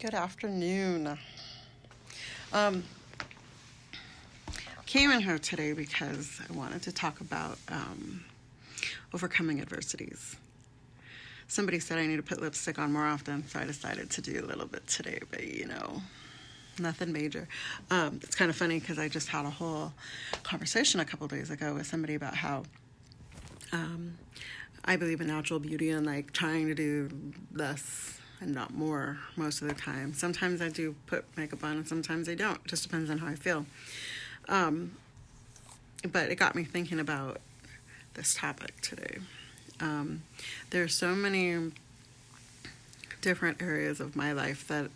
Good afternoon. Um, Came in here today because I wanted to talk about overcoming adversities. Somebody said I need to put lipstick on more often, so I decided to do a little bit today, but nothing major. It's kind of funny because I just had a whole conversation a couple days ago with somebody about how I believe in natural beauty and like trying to do less and not more most of the time. Sometimes I do put makeup on and sometimes I don't. It just depends on how I feel. But it got me thinking about this topic today. There are so many different areas of my life that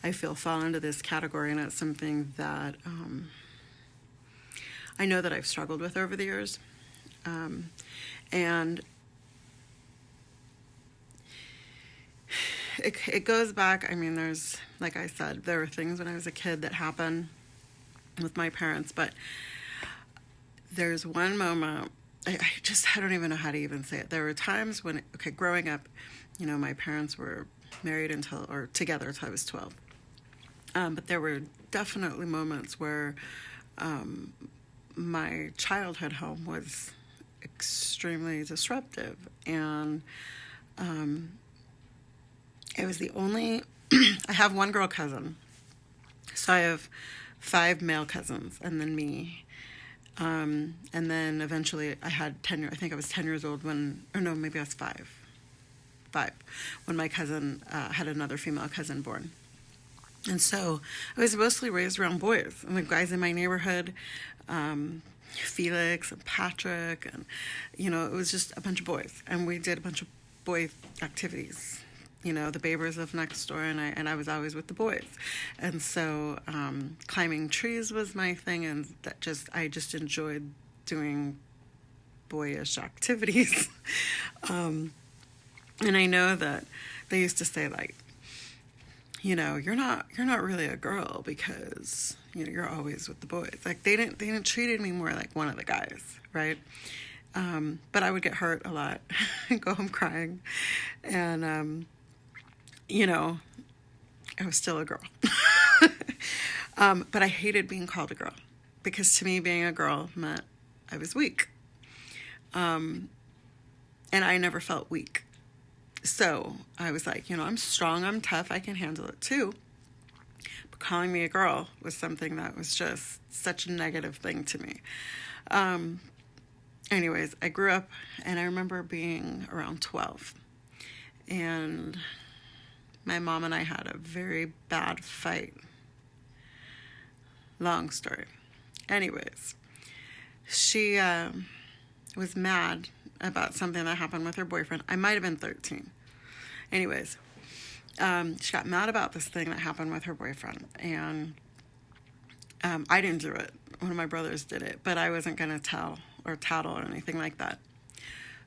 I feel fall into this category, and it's something that I know that I've struggled with over the years. And it goes back, there's, like I said, there were things when I was a kid that happened with my parents, but there's one moment, I don't even know how to even say it. There were times when, growing up, my parents were married together until I was 12. But there were definitely moments where my childhood home was extremely disruptive, and it was the only, I have one girl cousin, so I have 5 male cousins, and then me. And then eventually I had 10, I think I was 10 years old maybe I was 5, when my cousin had another female cousin born. And so I was mostly raised around boys, and the guys in my neighborhood, Felix and Patrick, and, it was just a bunch of boys, and we did a bunch of boy activities. The Babers lived next door, and I was always with the boys. And so climbing trees was my thing, and I just enjoyed doing boyish activities. And I know that they used to say, like, you're not really a girl because you're always with the boys. Like they didn't treated me more like one of the guys, right? But I would get hurt a lot and go home crying, and I was still a girl. But I hated being called a girl, because to me being a girl meant I was weak. And I never felt weak. So I was like, I'm strong, I'm tough, I can handle it too. But calling me a girl was something that was just such a negative thing to me. Anyways, I grew up, and I remember being around 12. And my mom and I had a very bad fight. Long story. Anyways, she was mad about something that happened with her boyfriend. I might have been 13. Anyways, she got mad about this thing that happened with her boyfriend. And I didn't do it. One of my brothers did it. But I wasn't going to tell or tattle or anything like that.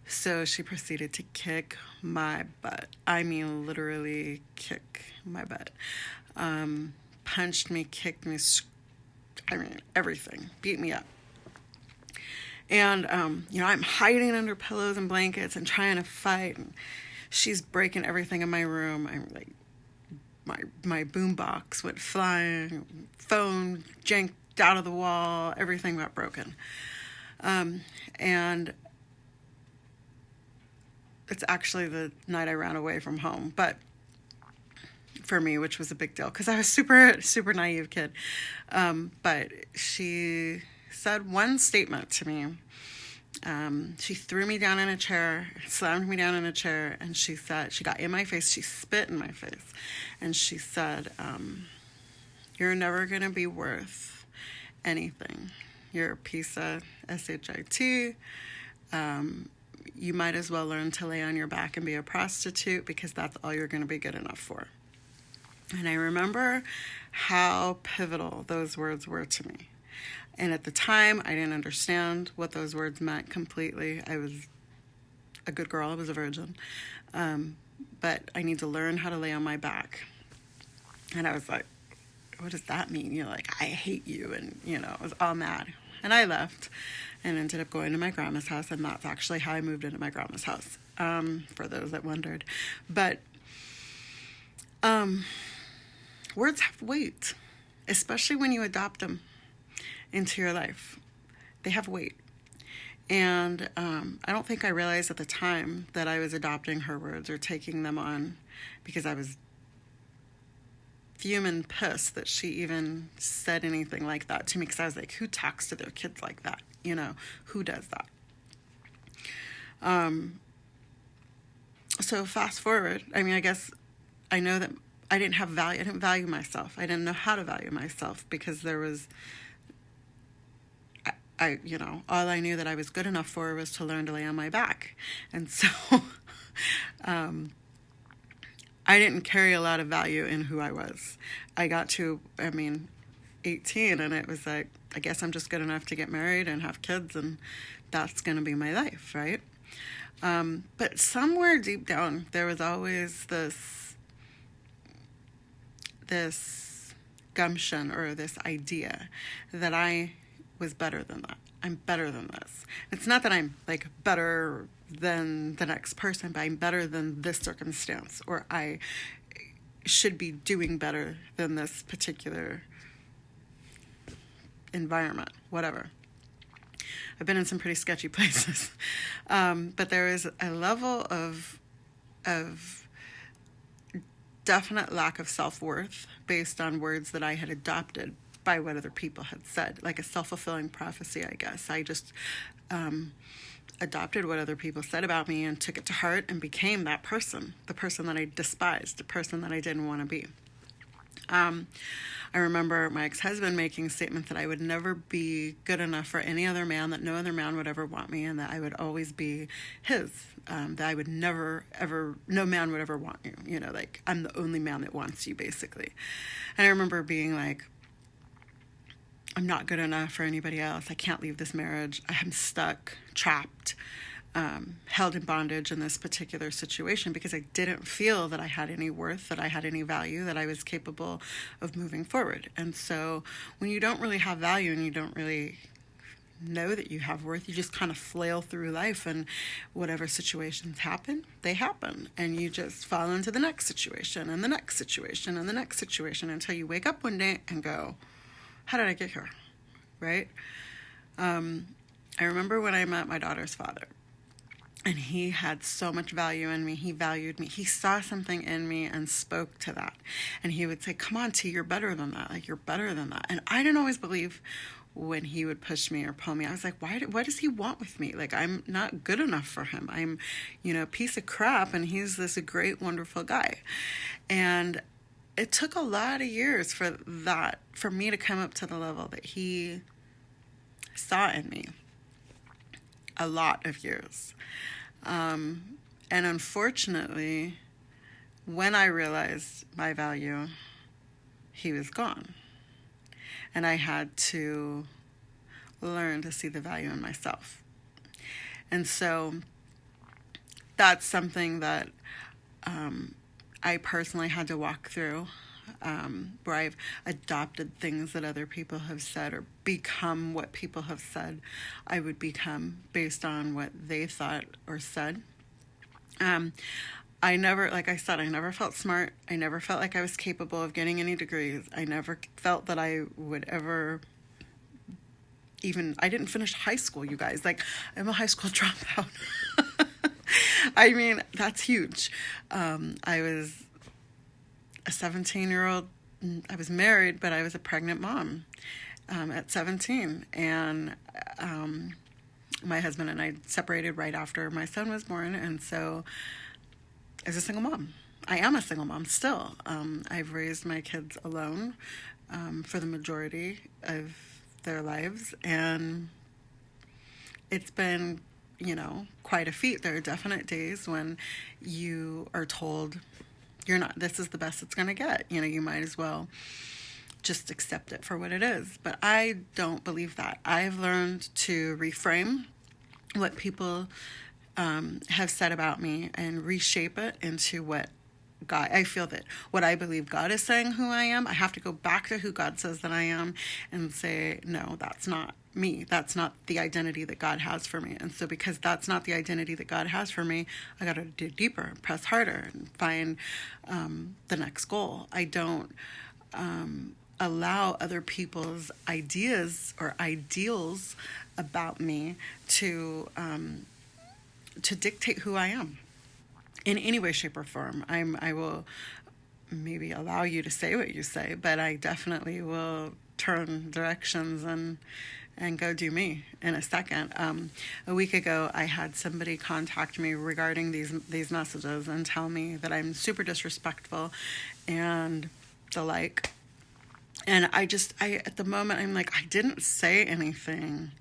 So she proceeded to kick my butt. I mean, literally kick my butt. Punched me, kicked me, everything. Beat me up. And, I'm hiding under pillows and blankets and trying to fight. And she's breaking everything in my room. I'm like, my boombox went flying. Phone janked out of the wall. Everything got broken. And it's actually the night I ran away from home, but for me, which was a big deal because I was super, super naive kid. But she said one statement to me. She threw me down in a chair, slammed me down in a chair, and she said, she got in my face, she spit in my face, and she said, you're never going to be worth anything. You're a piece of shit. You might as well learn to lay on your back and be a prostitute, because that's all you're going to be good enough for. And I remember how pivotal those words were to me. And at the time, I didn't understand what those words meant completely. I was a good girl. I was a virgin. But I need to learn how to lay on my back. And I was like, what does that mean? Like, I hate you. And, I was all mad. And I left and ended up going to my grandma's house. And that's actually how I moved into my grandma's house, for those that wondered. But words have weight, especially when you adopt them into your life. They have weight. And I don't think I realized at the time that I was adopting her words or taking them on, because I was fuming pissed that she even said anything like that to me, because I was like, who talks to their kids like that? Who does that? So fast forward, I guess I know that I didn't have value. I didn't value myself. I didn't know how to value myself, because there was, all I knew that I was good enough for was to learn to lay on my back. And so I didn't carry a lot of value in who I was. I got to, 18, and it was like, I guess I'm just good enough to get married and have kids, and that's going to be my life, right? But somewhere deep down, there was always this gumption or this idea that I was better than that. I'm better than this. It's not that I'm like better than the next person, but I'm better than this circumstance, or I should be doing better than this particular environment, whatever. I've been in some pretty sketchy places. But there is a level of definite lack of self-worth based on words that I had adopted by what other people had said, like a self-fulfilling prophecy, I guess. I just adopted what other people said about me and took it to heart and became that person, the person that I despised, the person that I didn't want to be. I remember my ex-husband making a statement that I would never be good enough for any other man, that no other man would ever want me, and that I would always be his, that I would never, ever, no man would ever want you, like I'm the only man that wants you, basically. And I remember being like, I'm not good enough for anybody else. I can't leave this marriage. I'm stuck, trapped, held in bondage in this particular situation, because I didn't feel that I had any worth, that I had any value, that I was capable of moving forward. And so when you don't really have value and you don't really know that you have worth, you just kind of flail through life, and whatever situations happen, they happen. And you just fall into the next situation and the next situation and the next situation until you wake up one day and go, how did I get here? Right? I remember when I met my daughter's father. And he had so much value in me. He valued me. He saw something in me and spoke to that. And he would say, come on, T, you're better than that. Like, you're better than that. And I didn't always believe when he would push me or pull me. I was like, what does he want with me? Like, I'm not good enough for him. I'm, a piece of crap. And he's this great, wonderful guy. And it took a lot of years for me to come up to the level that he saw in me. A lot of years. And unfortunately, when I realized my value, he was gone. And I had to learn to see the value in myself. And so that's something that I personally had to walk through, where I've adopted things that other people have said, or become what people have said I would become based on what they thought or said. I never, like I said, I never felt smart. I never felt like I was capable of getting any degrees. I never felt that I would ever I didn't finish high school, you guys. Like, I'm a high school dropout. That's huge. I was a 17-year-old. I was married, but I was a pregnant mom at 17. And my husband and I separated right after my son was born. And so I was a single mom. I am a single mom still. I've raised my kids alone for the majority of their lives. And it's been, quite a feat. There are definite days when you are told, this is the best it's going to get. You might as well just accept it for what it is. But I don't believe that. I've learned to reframe what people have said about me and reshape it into what God, I feel that what I believe God is saying who I am, I have to go back to who God says that I am and say, no, that's not me. That's not the identity that God has for me. And so because that's not the identity that God has for me, I got to dig deeper, press harder, and find the next goal. I don't allow other people's ideas or ideals about me to dictate who I am in any way, shape, or form. I will maybe allow you to say what you say, but I definitely will turn directions and go do me in a second. A week ago, I had somebody contact me regarding these messages and tell me that I'm super disrespectful and the like. And I at the moment, I'm like, I didn't say anything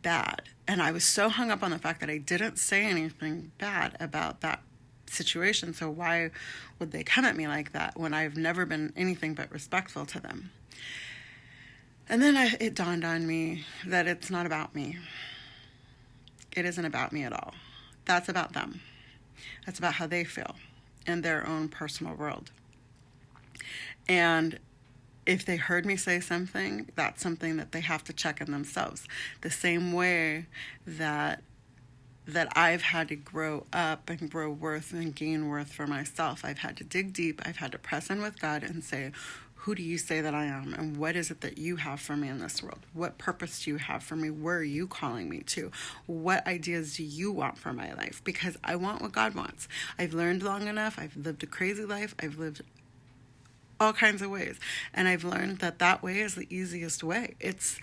bad. And I was so hung up on the fact that I didn't say anything bad about that situation. So why would they come at me like that when I've never been anything but respectful to them? And then it dawned on me that it's not about me. It isn't about me at all. That's about them. That's about how they feel in their own personal world. And if they heard me say something, that's something that they have to check in themselves. The same way that I've had to grow up and grow worth and gain worth for myself. I've had to dig deep. I've had to press in with God and say, who do you say that I am? And what is it that you have for me in this world? What purpose do you have for me? Where are you calling me to? What ideas do you want for my life? Because I want what God wants. I've learned long enough. I've lived a crazy life. I've lived all kinds of ways. And I've learned that way is the easiest way. It's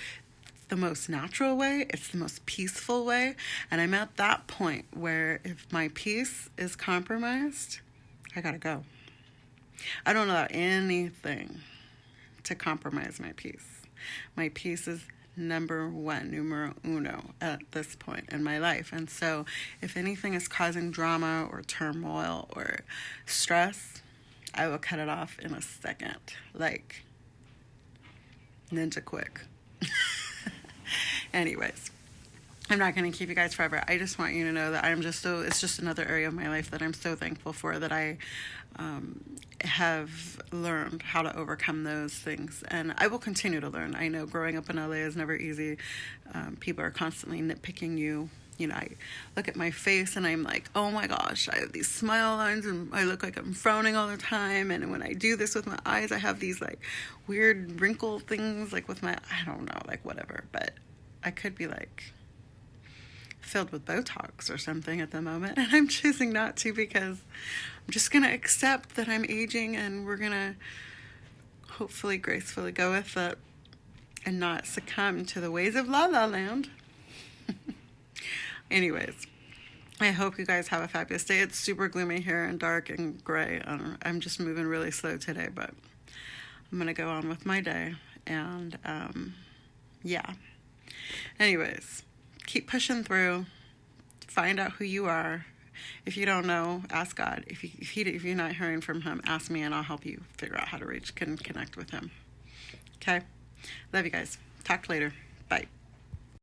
the most natural way. It's the most peaceful way. And I'm at that point where if my peace is compromised, I gotta go. I don't allow anything to compromise my peace. My peace is number one, numero uno at this point in my life. And so if anything is causing drama or turmoil or stress, I will cut it off in a second, like ninja quick. Anyways, I'm not going to keep you guys forever. I just want you to know that it's just another area of my life that I'm so thankful for, that I have learned how to overcome those things. And I will continue to learn. I know growing up in LA is never easy. People are constantly nitpicking you. You know, I look at my face and I'm like, oh my gosh, I have these smile lines and I look like I'm frowning all the time. And when I do this with my eyes, I have these like weird wrinkle things, like with my, I don't know, like whatever. But I could be like filled with Botox or something at the moment. And I'm choosing not to, because I'm just going to accept that I'm aging, and we're going to hopefully gracefully go with it and not succumb to the ways of La La Land. Anyways, I hope you guys have a fabulous day. It's super gloomy here and dark and gray. I'm just moving really slow today, but I'm going to go on with my day. And yeah. Anyways, keep pushing through. Find out who you are. If you don't know, ask God. If you're not hearing from him, ask me and I'll help you figure out how to connect with him. Okay? Love you guys. Talk later. Bye.